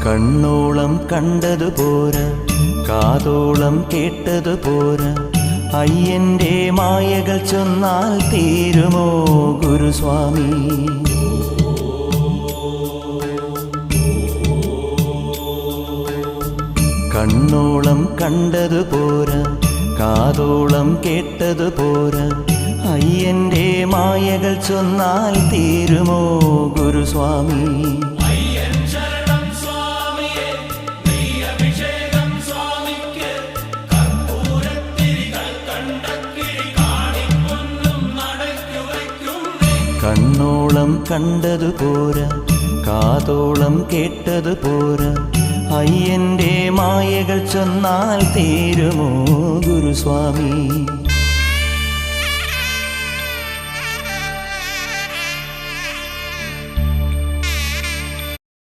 കണ്ണോളം കണ്ടതു പോരാ, കാതോളം കേട്ടതു പോരാ, അയ്യന്റെ മായകൾ ചൊന്നാൽ തീരുമോ ഗുരുസ്വാമി? കണ്ണോളം കണ്ടതു പോരാ, കാതോളം കേട്ടതു പോരാ, അയ്യന്റെ മായകൾ ചൊന്നാൽ തീരുമോ ഗുരുസ്വാമി? കണ്ണോളം കണ്ടതു പോരാ, കാതോളം കേട്ടതു പോരാ, അയ്യന്റെ മായകൾ ചൊന്നാൽ തീരുമോ ഗുരുസ്വാമി?